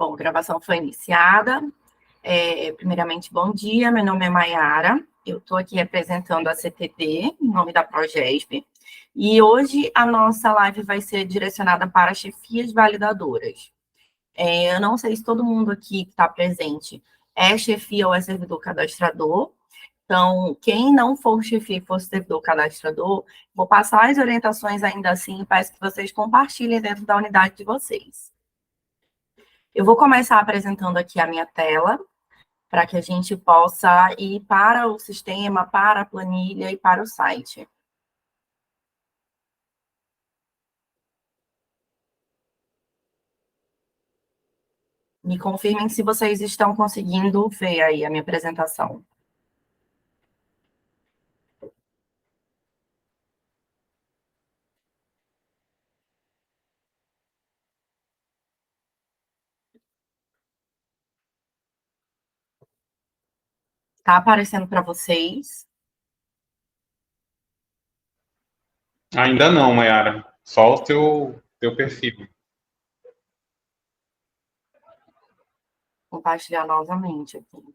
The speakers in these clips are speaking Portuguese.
Bom, a gravação foi iniciada. Primeiramente, bom dia, meu nome é Maiara, eu estou aqui representando a CTD, em nome da Progesp, e hoje a nossa live vai ser direcionada para chefias validadoras. Eu não sei se todo mundo aqui que está presente é chefia ou é servidor cadastrador, então, quem não for chefia e for servidor cadastrador, vou passar as orientações ainda assim e peço que vocês compartilhem dentro da unidade de vocês. Eu vou começar apresentando aqui a minha tela, para que a gente possa ir para o sistema, para a planilha e para o site. Me confirmem se vocês estão conseguindo ver aí a minha apresentação. Está aparecendo para vocês? Ainda não, Mayara. Só o teu perfil. Vou compartilhar novamente aqui.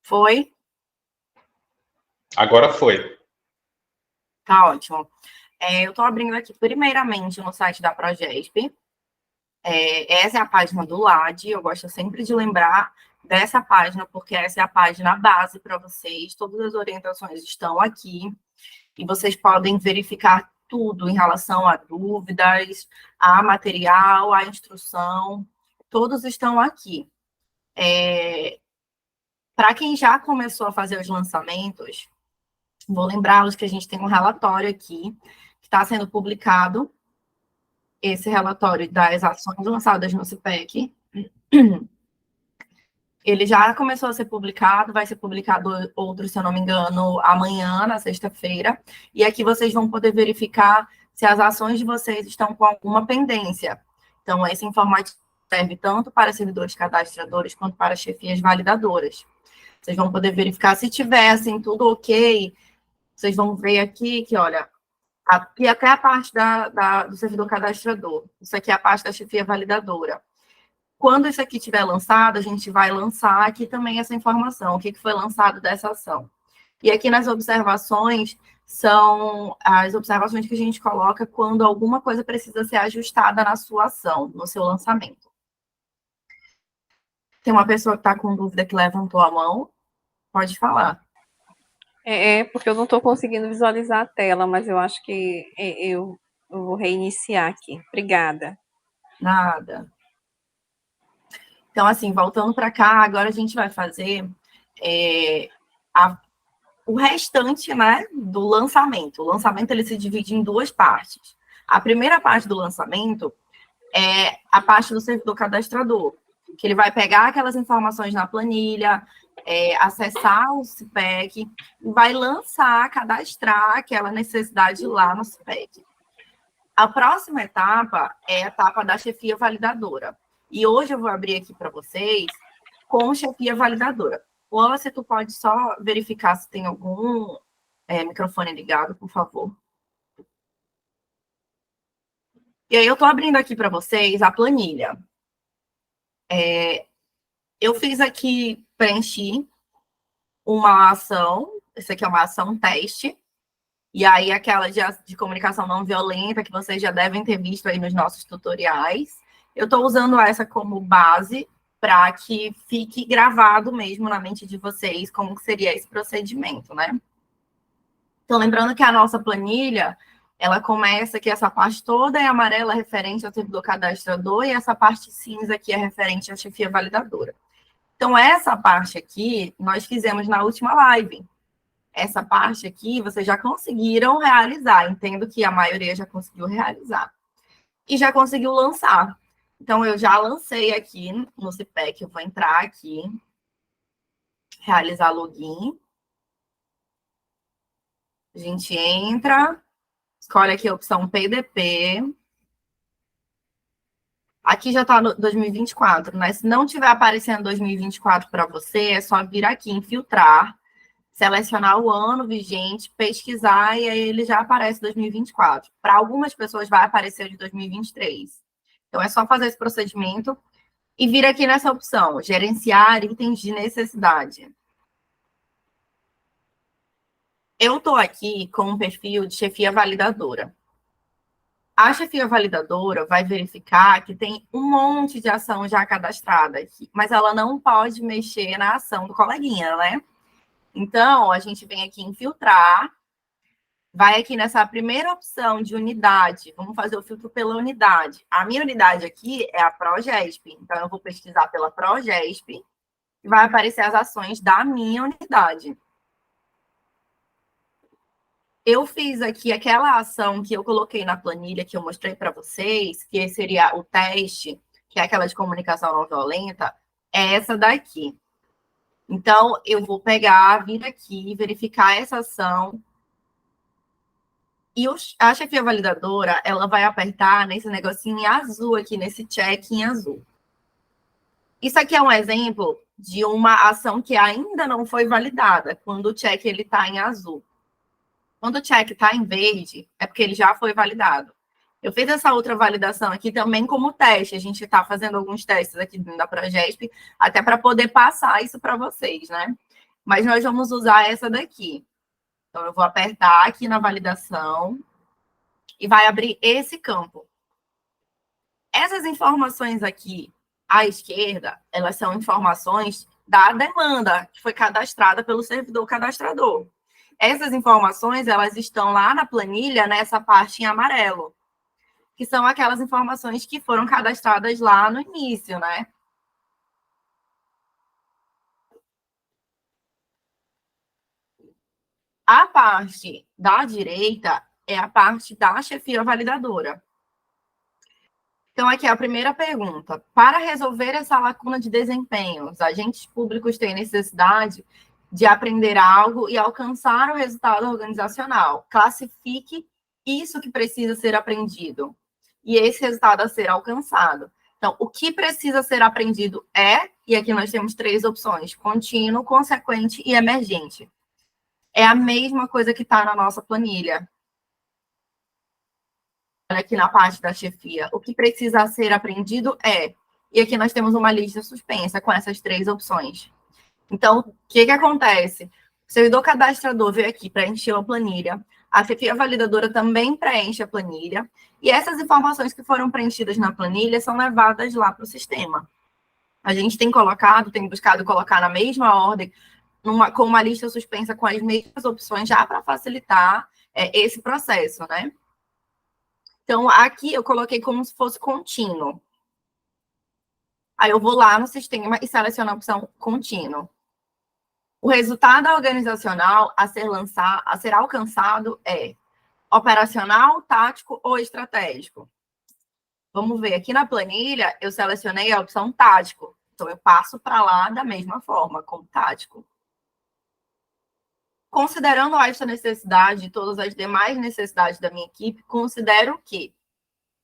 Foi? Agora foi. Tá ótimo. Eu estou abrindo aqui primeiramente no site da Progesp. Essa é a página do LAD, eu gosto sempre de lembrar dessa página, porque essa é a página base para vocês, todas as orientações estão aqui, e vocês podem verificar tudo em relação a dúvidas, a material, a instrução, todos estão aqui. Para quem já começou a fazer os lançamentos, vou lembrá-los que a gente tem um relatório aqui, que está sendo publicado, esse relatório das ações lançadas no CPEC. Ele já começou a ser publicado, vai ser publicado outro, se eu não me engano, amanhã, na sexta-feira. E aqui vocês vão poder verificar se as ações de vocês estão com alguma pendência. Então, esse informativo serve tanto para servidores cadastradores quanto para chefias validadoras. Vocês vão poder verificar se tiver, assim, tudo ok. Vocês vão ver aqui que, olha, aqui até a parte do servidor cadastrador. Isso aqui é a parte da chefia validadora. Quando isso aqui estiver lançado, a gente vai lançar aqui também essa informação, o que foi lançado dessa ação. E aqui nas observações, são as observações que a gente coloca quando alguma coisa precisa ser ajustada na sua ação, no seu lançamento. Tem uma pessoa que está com dúvida que levantou a mão, pode falar. Porque eu não estou conseguindo visualizar a tela, mas eu acho que eu vou reiniciar aqui. Obrigada. Nada. Então, assim, voltando para cá, agora a gente vai fazer o restante, né, do lançamento. O lançamento ele se divide em duas partes. A primeira parte do lançamento é a parte do servidor cadastrador, que ele vai pegar aquelas informações na planilha, acessar o CPEC, e vai lançar, cadastrar aquela necessidade lá no CPEC. A próxima etapa é a etapa da chefia validadora. E hoje eu vou abrir aqui para vocês com chefia validadora. Wallace, tu pode só verificar se tem algum microfone ligado, por favor. E aí eu estou abrindo aqui para vocês a planilha. Eu fiz aqui, preenchi uma ação, essa aqui é uma ação teste, e aí aquela de comunicação não violenta, que vocês já devem ter visto aí nos nossos tutoriais. Eu estou usando essa como base para que fique gravado mesmo na mente de vocês como que seria esse procedimento, né? Então, lembrando que a nossa planilha, ela começa que essa parte toda é amarela referente ao servidor cadastrador e essa parte cinza aqui é referente à chefia validadora. Então, essa parte aqui, nós fizemos na última live. Essa parte aqui, vocês já conseguiram realizar. Entendo que a maioria já conseguiu realizar. E já conseguiu lançar. Então, eu já lancei aqui no CPEC, eu vou entrar aqui, realizar login. A gente entra, escolhe aqui a opção PDP. Aqui já está no 2024, né? Se não tiver aparecendo 2024 para você, é só vir aqui em filtrar, selecionar o ano vigente, pesquisar, e aí ele já aparece 2024. Para algumas pessoas vai aparecer o de 2023. Então, é só fazer esse procedimento e vir aqui nessa opção, gerenciar itens de necessidade. Eu estou aqui com um perfil de chefia validadora. A chefia validadora vai verificar que tem um monte de ação já cadastrada aqui, mas ela não pode mexer na ação do coleguinha, né? Então, a gente vem aqui em filtrar, vai aqui nessa primeira opção de unidade, vamos fazer o filtro pela unidade. A minha unidade aqui é a Progesp, então eu vou pesquisar pela Progesp e vai aparecer as ações da minha unidade. Eu fiz aqui aquela ação que eu coloquei na planilha que eu mostrei para vocês, que seria o teste, que é aquela de comunicação não violenta, é essa daqui. Então, eu vou pegar, vir aqui, verificar essa ação. E a chefia validadora, ela vai apertar nesse negocinho em azul aqui, nesse check em azul. Isso aqui é um exemplo de uma ação que ainda não foi validada, quando o check está em azul. Quando o check está em verde, é porque ele já foi validado. Eu fiz essa outra validação aqui também como teste. A gente está fazendo alguns testes aqui dentro da Progesp, até para poder passar isso para vocês, né? Mas nós vamos usar essa daqui. Então, eu vou apertar aqui na validação e vai abrir esse campo. Essas informações aqui à esquerda, elas são informações da demanda que foi cadastrada pelo servidor cadastrador. Essas informações, elas estão lá na planilha, nessa parte em amarelo, que são aquelas informações que foram cadastradas lá no início, né? A parte da direita é a parte da chefia validadora. Então, aqui é a primeira pergunta. Para resolver essa lacuna de desempenho, os agentes públicos têm necessidade de aprender algo e alcançar o resultado organizacional. Classifique isso que precisa ser aprendido e esse resultado a ser alcançado. Então, o que precisa ser aprendido é, e aqui nós temos 3 opções, contínuo, consequente e emergente. É a mesma coisa que está na nossa planilha. Olha aqui na parte da chefia. O que precisa ser aprendido é, e aqui nós temos uma lista suspensa com essas 3 opções. Então, o que acontece? O servidor cadastrador veio aqui, preencheu a planilha, a chefia validadora também preenche a planilha, e essas informações que foram preenchidas na planilha são levadas lá para o sistema. A gente tem buscado colocar na mesma ordem, com uma lista suspensa com as mesmas opções, já para facilitar esse processo, né? Então, aqui eu coloquei como se fosse contínuo. Aí eu vou lá no sistema e seleciono a opção contínuo. O resultado organizacional a ser alcançado é operacional, tático ou estratégico. Vamos ver, aqui na planilha eu selecionei a opção tático. Então, eu passo para lá da mesma forma, como tático. Considerando esta necessidade e todas as demais necessidades da minha equipe, considero que...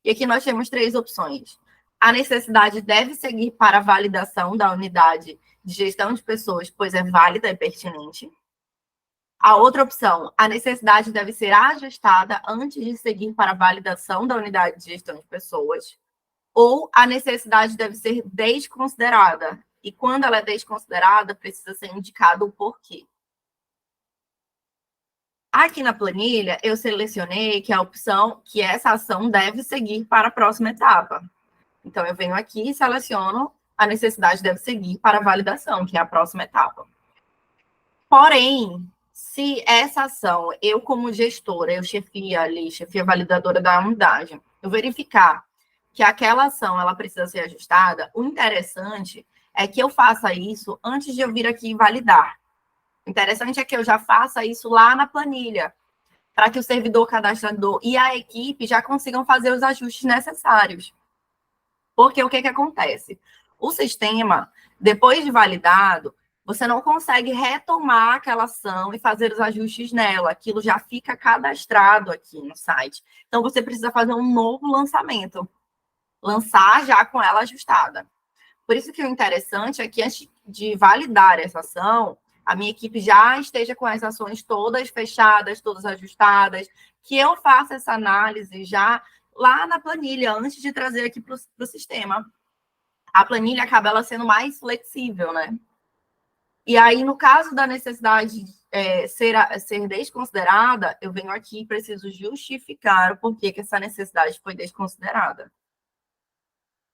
E aqui nós temos 3 opções. A necessidade deve seguir para a validação da unidade de gestão de pessoas, pois é válida e pertinente. A outra opção, a necessidade deve ser ajustada antes de seguir para a validação da unidade de gestão de pessoas. Ou a necessidade deve ser desconsiderada. E quando ela é desconsiderada, precisa ser indicado o porquê. Aqui na planilha, eu selecionei que a opção, que essa ação deve seguir para a próxima etapa. Então, eu venho aqui e seleciono a necessidade deve seguir para a validação, que é a próxima etapa. Porém, se essa ação, eu como gestora, eu chefia validadora da unidade, eu verificar que aquela ação ela precisa ser ajustada, o interessante é que eu faça isso antes de eu vir aqui validar. O interessante é que eu já faça isso lá na planilha, para que o servidor cadastrador e a equipe já consigam fazer os ajustes necessários. Porque o que acontece? O sistema, depois de validado, você não consegue retomar aquela ação e fazer os ajustes nela. Aquilo já fica cadastrado aqui no site. Então, você precisa fazer um novo lançamento. Lançar já com ela ajustada. Por isso que o interessante é que, antes de validar essa ação, a minha equipe já esteja com as ações todas fechadas, todas ajustadas, que eu faça essa análise já lá na planilha, antes de trazer aqui para o sistema. A planilha acaba ela sendo mais flexível, né? E aí, no caso da necessidade ser desconsiderada, eu venho aqui e preciso justificar o porquê que essa necessidade foi desconsiderada.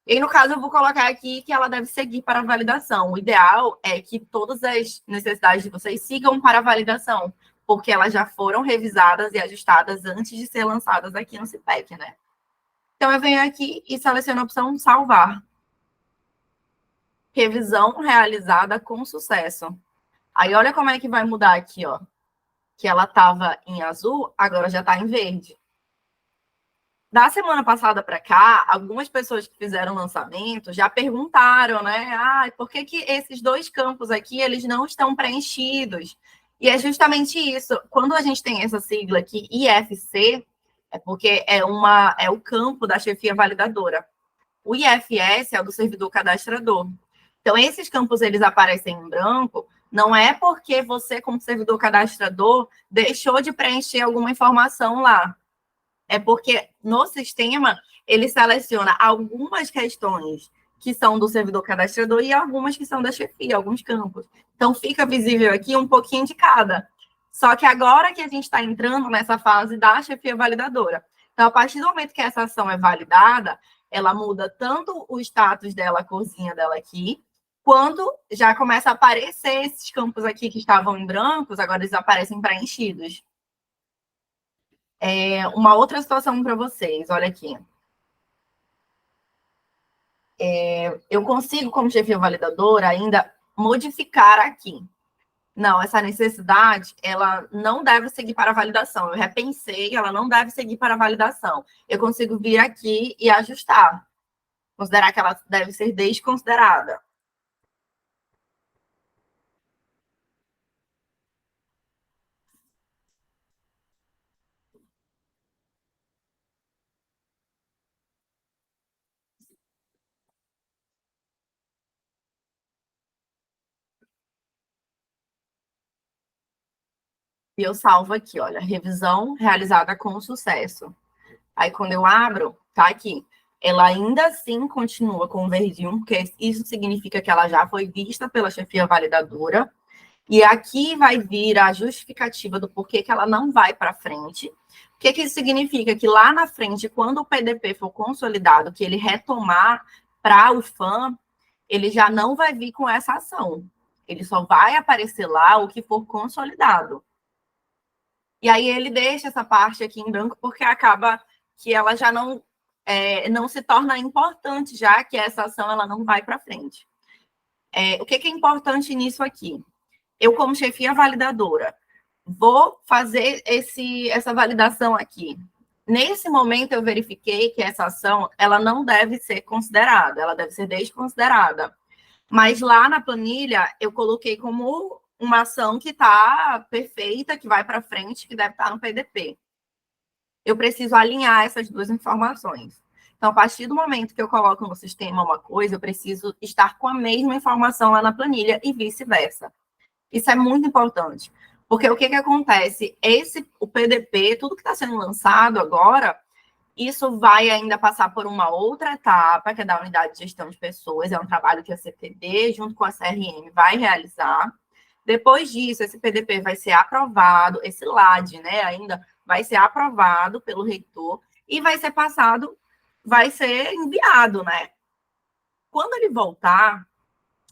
E no caso, eu vou colocar aqui que ela deve seguir para a validação. O ideal é que todas as necessidades de vocês sigam para a validação, porque elas já foram revisadas e ajustadas antes de ser lançadas aqui no CPEC, né? Então, eu venho aqui e seleciono a opção salvar. Revisão realizada com sucesso. Aí, olha como é que vai mudar aqui, ó. Que ela estava em azul, agora já está em verde. Da semana passada para cá, algumas pessoas que fizeram lançamento já perguntaram, né? Ah, por que esses dois campos aqui, eles não estão preenchidos? E é justamente isso. Quando a gente tem essa sigla aqui, IFC, é porque é o campo da chefia validadora. O IFS é o do servidor cadastrador. Então, esses campos, eles aparecem em branco, não é porque você, como servidor cadastrador, deixou de preencher alguma informação lá. É porque no sistema ele seleciona algumas questões que são do servidor cadastrador e algumas que são da chefia, alguns campos. Então, fica visível aqui um pouquinho de cada. Só que agora que a gente está entrando nessa fase da chefia validadora. Então, a partir do momento que essa ação é validada, ela muda tanto o status dela, a corzinha dela aqui, quando já começa a aparecer esses campos aqui que estavam em brancos, agora eles aparecem preenchidos. Uma outra situação para vocês, olha aqui. Eu consigo, como chefia validadora, ainda modificar aqui. Não, essa necessidade, ela não deve seguir para a validação. Eu repensei, ela não deve seguir para a validação. Eu consigo vir aqui e ajustar. Considerar que ela deve ser desconsiderada. E eu salvo aqui, olha, revisão realizada com sucesso. Aí, quando eu abro, tá aqui. Ela ainda assim continua com o verdinho, porque isso significa que ela já foi vista pela chefia validadora. E aqui vai vir a justificativa do porquê que ela não vai para frente. O que isso significa? Que lá na frente, quando o PDP for consolidado, que ele retomar para o FAM, ele já não vai vir com essa ação. Ele só vai aparecer lá o que for consolidado. E aí ele deixa essa parte aqui em branco porque acaba que ela já não se torna importante, já que essa ação ela não vai para frente. O que é importante nisso aqui? Eu, como chefia validadora, vou fazer essa validação aqui. Nesse momento, eu verifiquei que essa ação ela não deve ser considerada, ela deve ser desconsiderada. Mas lá na planilha, eu coloquei como uma ação que está perfeita, que vai para frente, que deve estar no PDP. Eu preciso alinhar essas duas informações. Então, a partir do momento que eu coloco no sistema uma coisa, eu preciso estar com a mesma informação lá na planilha e vice-versa. Isso é muito importante, porque o que acontece? O PDP, tudo que está sendo lançado agora, isso vai ainda passar por uma outra etapa, que é da unidade de gestão de pessoas, é um trabalho que a CTD, junto com a CRM, vai realizar. Depois disso, esse PDP vai ser aprovado, esse LAD, né, ainda vai ser aprovado pelo reitor e vai ser passado, vai ser enviado, né? Quando ele voltar,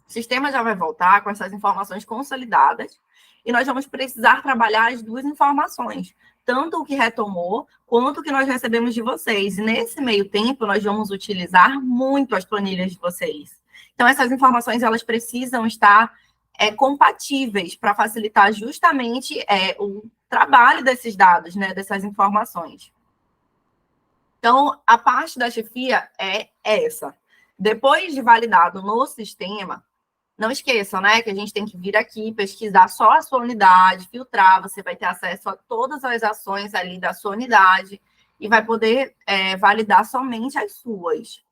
o sistema já vai voltar com essas informações consolidadas e nós vamos precisar trabalhar as duas informações, tanto o que retomou, quanto o que nós recebemos de vocês. E nesse meio tempo, nós vamos utilizar muito as planilhas de vocês. Então, essas informações, elas precisam estar compatíveis para facilitar justamente o trabalho desses dados, né, dessas informações. Então, a parte da chefia é essa. Depois de validado no sistema, não esqueçam, né, que a gente tem que vir aqui, pesquisar só a sua unidade, filtrar, você vai ter acesso a todas as ações ali da sua unidade e vai poder validar somente as suas.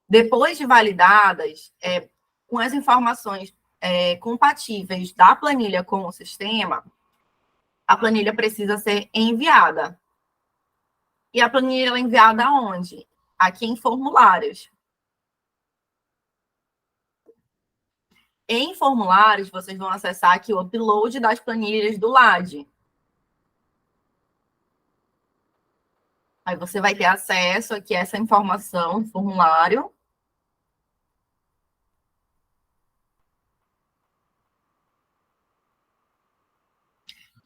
Depois de validadas, com as informações compatíveis da planilha com o sistema, a planilha precisa ser enviada. E a planilha é enviada aonde? Aqui em formulários. Em formulários, vocês vão acessar aqui o upload das planilhas do LAD. Aí você vai ter acesso aqui a essa informação do formulário.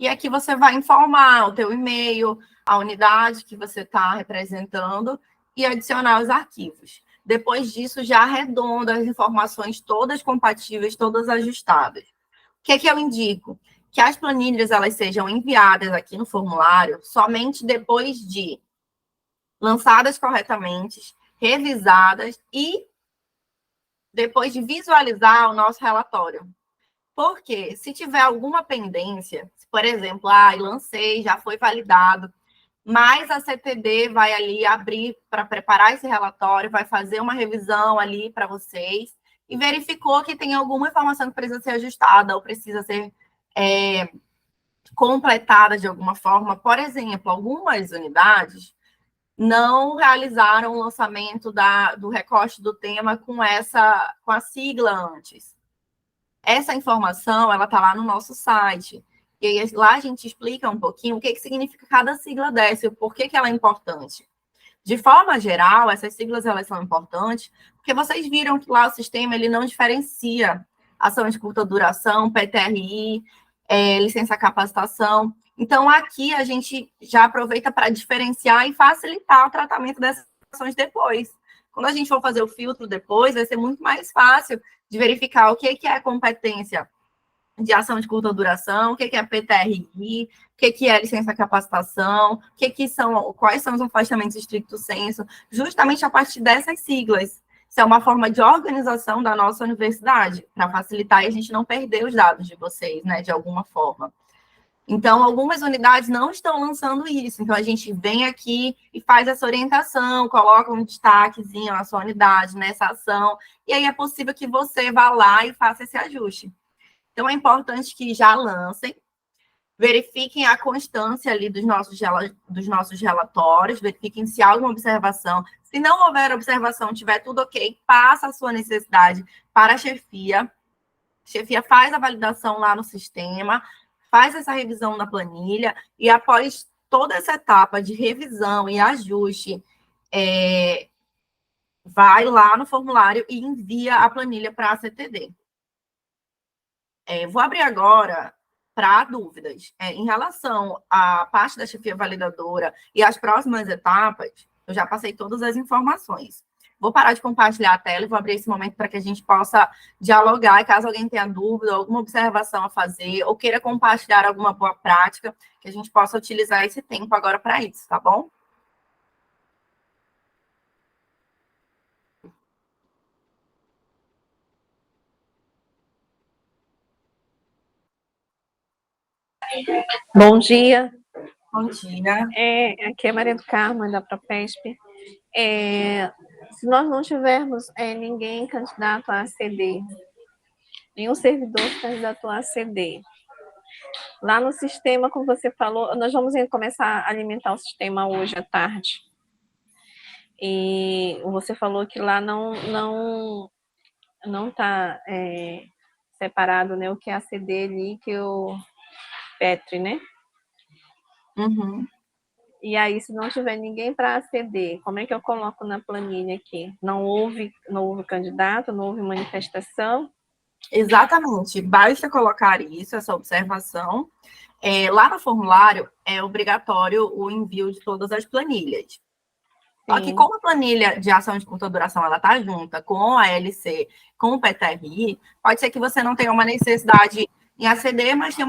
E aqui você vai informar o teu e-mail, a unidade que você está representando e adicionar os arquivos. Depois disso, já arredonda as informações todas compatíveis, todas ajustadas. O que é que eu indico? Que as planilhas elas sejam enviadas aqui no formulário somente depois de lançadas corretamente, revisadas e depois de visualizar o nosso relatório. Porque se tiver alguma pendência, por exemplo, lancei, já foi validado, mas a CTD vai ali abrir para preparar esse relatório, vai fazer uma revisão ali para vocês e verificou que tem alguma informação que precisa ser ajustada ou precisa ser completada de alguma forma. Por exemplo, algumas unidades não realizaram o lançamento do recorte do tema com a sigla antes. Essa informação, ela está lá no nosso site. E aí, lá a gente explica um pouquinho o que significa cada sigla dessa e por que ela é importante. De forma geral, essas siglas elas são importantes porque vocês viram que lá o sistema ele não diferencia ação de curta duração, PTRI, licença capacitação. Então, aqui a gente já aproveita para diferenciar e facilitar o tratamento dessas ações depois. Quando a gente for fazer o filtro depois, vai ser muito mais fácil de verificar o que é competência de ação de curta duração, o que é PTRI, o que é licença capacitação, quais são os afastamentos estricto sensu, justamente a partir dessas siglas. Isso é uma forma de organização da nossa universidade, para facilitar e a gente não perder os dados de vocês, né, de alguma forma. Então, algumas unidades não estão lançando isso. Então, a gente vem aqui e faz essa orientação, coloca um destaquezinho na sua unidade, nessa ação, e aí é possível que você vá lá e faça esse ajuste. Então, é importante que já lancem, verifiquem a constância ali dos nossos relatórios, verifiquem se há alguma observação. Se não houver observação, tiver tudo ok, passa a sua necessidade para a chefia. A chefia faz a validação lá no sistema, faz essa revisão da planilha, e após toda essa etapa de revisão e ajuste, vai lá no formulário e envia a planilha para a CTD. Vou abrir agora para dúvidas. Em relação à parte da chefia validadora e as próximas etapas, eu já passei todas as informações. Vou parar de compartilhar a tela e vou abrir esse momento para que a gente possa dialogar, e caso alguém tenha dúvida, alguma observação a fazer, ou queira compartilhar alguma boa prática, que a gente possa utilizar esse tempo agora para isso, tá bom? Bom dia. Bom dia. Aqui é Maria do Carmo, da Propesp. Se nós não tivermos ninguém candidato a ACD, nenhum servidor candidato a ACD, lá no sistema, como você falou, nós vamos começar a alimentar o sistema hoje à tarde. E você falou que lá não está separado, né, o que é ACD ali, que é o Petri, né? Uhum. E aí, se não tiver ninguém para aceder, como é que eu coloco na planilha aqui? Não houve candidato, não houve manifestação? Exatamente. Basta colocar isso, essa observação. Lá no formulário, é obrigatório o envio de todas as planilhas. Só que como a planilha de ação de curta duração ela está junta com a LC, com o PTRI, pode ser que você não tenha uma necessidade em ACD, mas tenha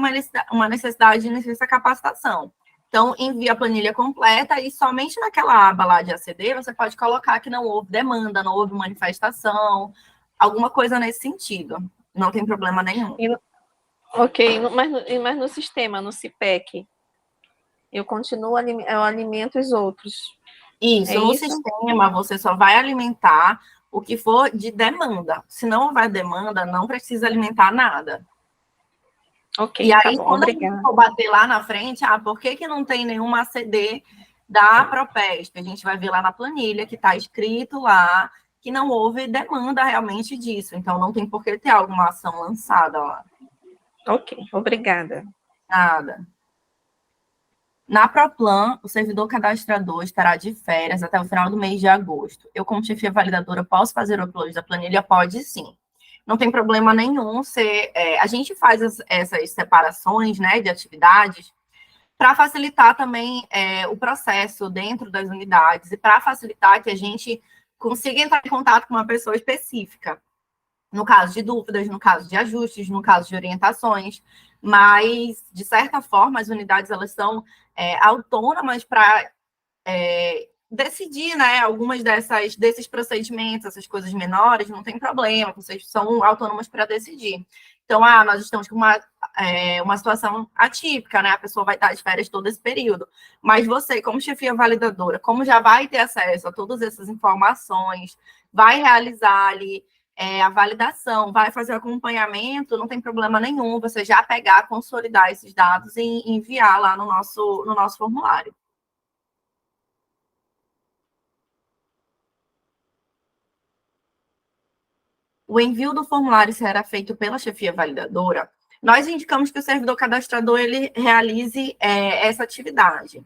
uma necessidade de licença capacitação. Então, envia a planilha completa e somente naquela aba lá de ACD você pode colocar que não houve demanda, não houve manifestação, alguma coisa nesse sentido. Não tem problema nenhum. Ok, mas no sistema, no CIPEC, eu alimento os outros. Isso, no sistema você só vai alimentar o que for de demanda. Se não houver demanda, não precisa alimentar nada. Ok, E aí, tá bom, quando a obrigada. gente for bater lá na frente, por que não tem nenhuma ACD da Propesp? A gente vai ver lá na planilha que está escrito lá que não houve demanda realmente disso. Então, não tem por que ter alguma ação lançada lá. Ok, obrigada. Nada. Na Proplan, o servidor cadastrador estará de férias até o final do mês de agosto. Eu, como chefia validadora, posso fazer o upload da planilha? Pode sim. Não tem problema nenhum. A gente faz essas separações, né, de atividades para facilitar também o processo dentro das unidades e para facilitar que a gente consiga entrar em contato com uma pessoa específica. No caso de dúvidas, no caso de ajustes, no caso de orientações, mas, de certa forma, as unidades elas são autônomas para decidir, né, algumas desses procedimentos, essas coisas menores, não tem problema, vocês são autônomos para decidir. Então, nós estamos com uma situação atípica, né, a pessoa vai estar de férias todo esse período, mas você, como chefia validadora, como já vai ter acesso a todas essas informações, vai realizar ali a validação, vai fazer o acompanhamento, não tem problema nenhum, você já pegar, consolidar esses dados e enviar lá no nosso formulário. O envio do formulário será feito pela chefia validadora. Nós indicamos que o servidor cadastrador ele realize essa atividade.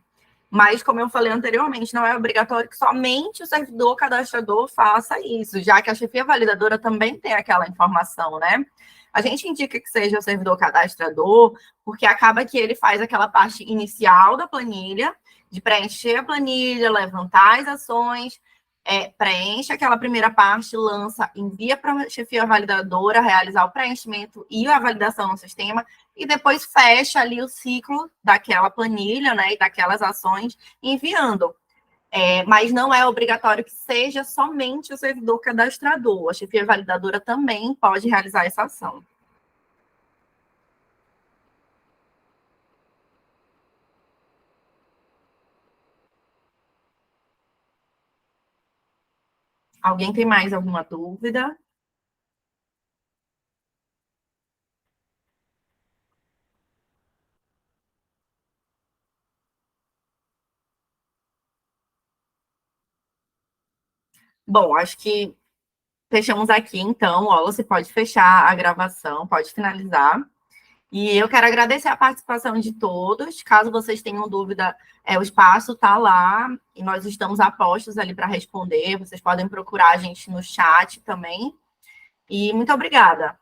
Mas, como eu falei anteriormente, não é obrigatório que somente o servidor cadastrador faça isso, já que a chefia validadora também tem aquela informação, né? A gente indica que seja o servidor cadastrador, porque acaba que ele faz aquela parte inicial da planilha, de preencher a planilha, levantar as ações, preenche aquela primeira parte, lança, envia para a chefia validadora realizar o preenchimento e a validação no sistema, e depois fecha ali o ciclo daquela planilha, né, e daquelas ações, enviando. Mas não é obrigatório que seja somente o servidor cadastrador. A chefia validadora também pode realizar essa ação. Alguém tem mais alguma dúvida? Bom, acho que fechamos aqui, então. Ó, você pode fechar a gravação, pode finalizar. E eu quero agradecer a participação de todos. Caso vocês tenham dúvida, o espaço está lá e nós estamos a postos ali para responder. Vocês podem procurar a gente no chat também. E muito obrigada.